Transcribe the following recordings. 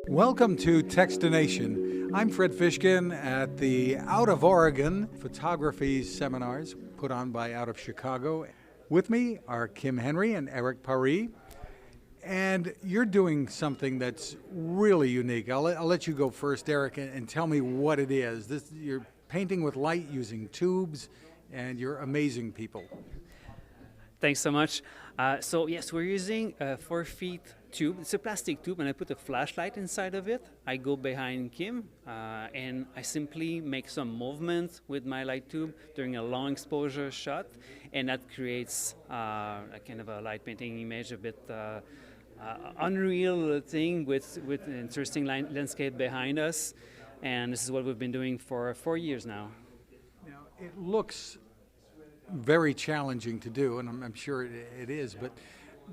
Welcome to Techstination. I'm Fred Fishkin at the Out of Oregon Photography Seminars put on by Out of Chicago. With me are Kim Henry and Eric Pare. And you're doing something that's really unique. I'll let you go first, Eric, and tell me what it is. You're painting with light using tubes, and you're amazing people. Thanks so much. So yes, we're using a 4 feet tube. It's a plastic tube, and I put a flashlight inside of it. I go behind Kim, and I simply make some movement with my light tube during a long exposure shot, and that creates a kind of a light painting image, a bit unreal thing with an interesting landscape behind us. And this is what we've been doing for 4 years now. Now, it looks very challenging to do, and I'm sure it is,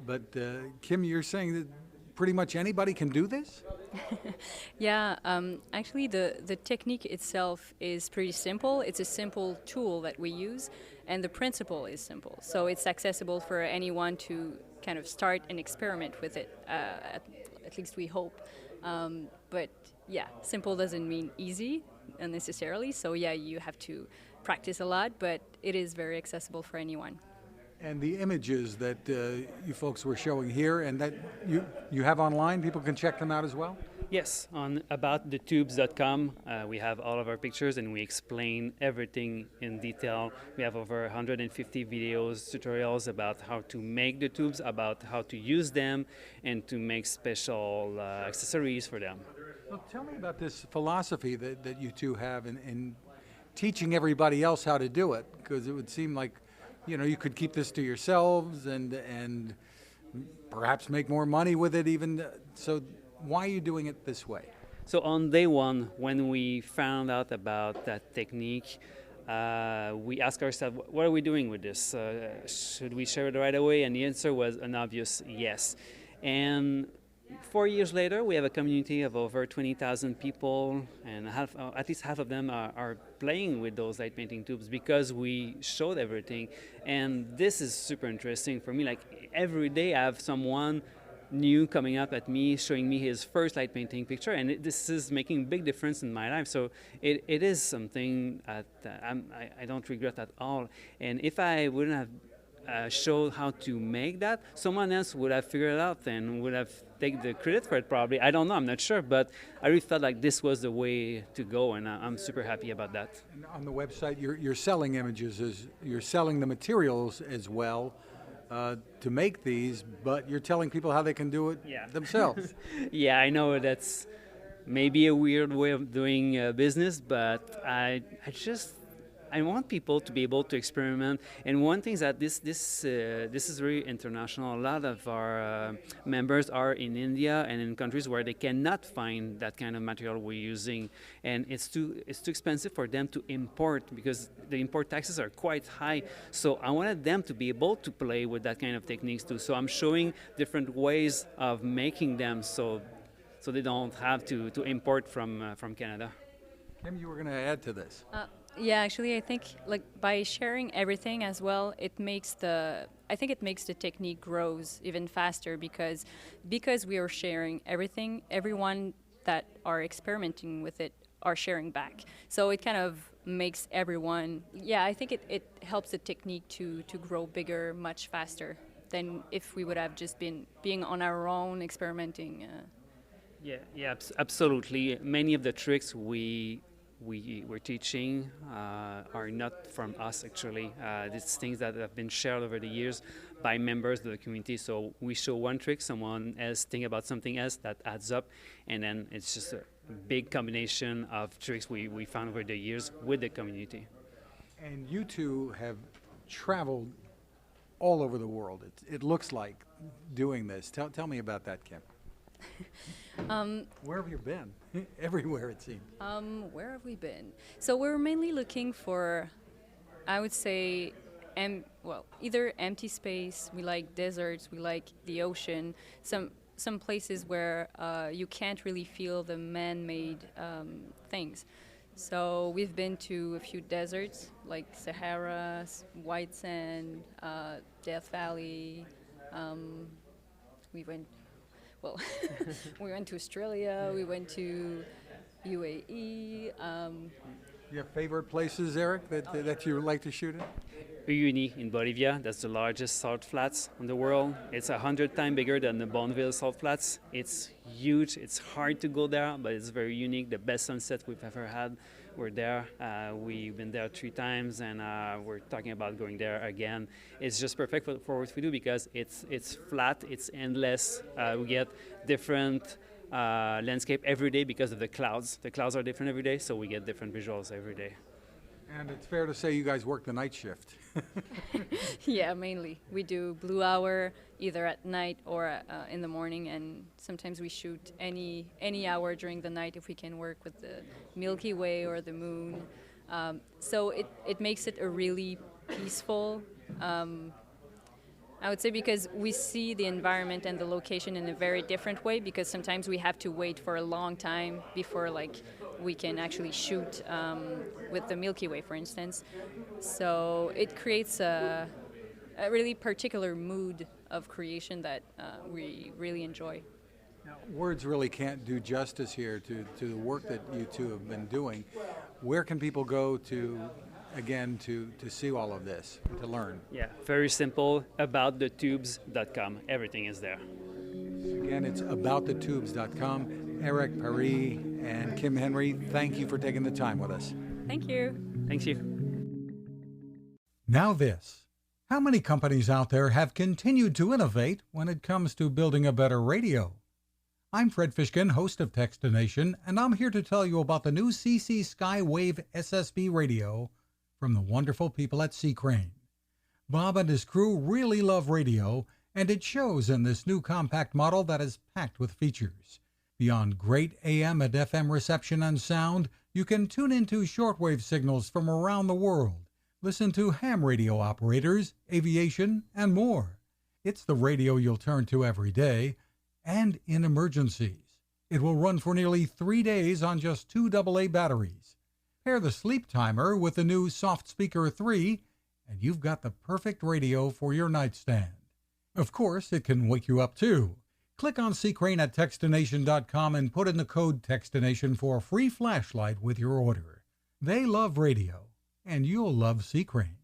but Kim, you're saying that pretty much anybody can do this? Yeah, actually the technique itself is pretty simple. It's a simple tool that we use, and the principle is simple. So it's accessible for anyone to kind of start and experiment with it, at least we hope. But yeah, simple doesn't mean easy necessarily, so yeah, you have to practice a lot, but it is very accessible for anyone. And the images that you folks were showing here and that you have online, people can check them out as well? Yes, on aboutthetubes.com, we have all of our pictures and we explain everything in detail. We have over 150 videos, tutorials about how to make the tubes, about how to use them, and to make special accessories for them. Well, tell me about this philosophy that you two have in teaching everybody else how to do it, because it would seem like, you know, you could keep this to yourselves and perhaps make more money with it even. So why are you doing it this way? So on day one, when we found out about that technique, we asked ourselves, what are we doing with this? Should we share it right away? And the answer was an obvious yes. And 4 years later, we have a community of over 20,000 people, and at least half of them are playing with those light painting tubes because we showed everything. And this is super interesting for me. Like every day I have someone new coming up at me, showing me his first light painting picture, and this is making a big difference in my life. So it is something that I don't regret at all. And if I wouldn't have showed how to make that, someone else would have figured it out and would have taken the credit for it probably. I don't know, I'm not sure, but I really felt like this was the way to go, and I'm super happy about that. And on the website, you're selling images, you're selling the materials as well to make these, but you're telling people how they can do it themselves. Yeah, I know that's maybe a weird way of doing business, but I want people to be able to experiment. And one thing is that this is very international. A lot of our members are in India and in countries where they cannot find that kind of material we're using, and it's too expensive for them to import because the import taxes are quite high. So I wanted them to be able to play with that kind of techniques too. So I'm showing different ways of making them, so they don't have to import from Canada. Kim, you were going to add to this. Yeah, actually, I think like by sharing everything as well, it makes the technique grows even faster because we are sharing everything. Everyone that are experimenting with it are sharing back. So it kind of makes everyone. Yeah, I think it helps the technique to grow bigger much faster than if we would have just been being on our own experimenting. Yeah, absolutely. Many of the tricks we're teaching are not from us actually. These things that have been shared over the years by members of the community. So we show one trick, someone else think about something else that adds up, and then it's just a big combination of tricks we found over the years with the community. And you two have traveled all over the world. It looks like doing this. Tell me about that, Kim. Where have you been? Everywhere, it seems. Where have we been? So we're mainly looking for, I would say, either empty space. We like deserts. We like the ocean. Some places where you can't really feel the man-made things. So we've been to a few deserts like Sahara, White Sand, Death Valley. well, we went to Australia, we went to UAE. You have favorite places, Eric, that you like to shoot in? Uyuni in Bolivia, that's the largest salt flats in the world. It's 100 times bigger than the Bonneville salt flats. It's huge, it's hard to go there, but it's very unique. The best sunset we've ever had. We're there. We've been there 3 times, and we're talking about going there again. It's just perfect for what we do because it's flat, it's endless. We get different landscape every day because of the clouds. The clouds are different every day, so we get different visuals every day. And it's fair to say you guys work the night shift. Yeah, mainly. We do blue hour either at night or in the morning, and sometimes we shoot any hour during the night if we can work with the Milky Way or the moon. So it makes it a really peaceful, I would say, because we see the environment and the location in a very different way, because sometimes we have to wait for a long time before we can actually shoot with the Milky Way, for instance. So it creates a really particular mood of creation that we really enjoy. Now, words really can't do justice here to the work that you two have been doing. Where can people go to see all of this, to learn? Yeah, very simple, aboutthetubes.com. Everything is there. Again, it's aboutthetubes.com. Eric, Pare, and Kim Henry, thank you for taking the time with us. Thank you. Thank you. Now this. How many companies out there have continued to innovate when it comes to building a better radio? I'm Fred Fishkin, host of Techstination, and I'm here to tell you about the new CC Skywave SSB radio from the wonderful people at C. Crane. Bob and his crew really love radio, and it shows in this new compact model that is packed with features. Beyond great AM and FM reception and sound, you can tune into shortwave signals from around the world, listen to ham radio operators, aviation, and more. It's the radio you'll turn to every day, and in emergencies. It will run for nearly 3 days on just 2 AA batteries. Pair the sleep timer with the new Soft Speaker 3, and you've got the perfect radio for your nightstand. Of course, it can wake you up too. Click on C. Crane at Techstination.com and put in the code Techstination for a free flashlight with your order. They love radio, and you'll love C. Crane.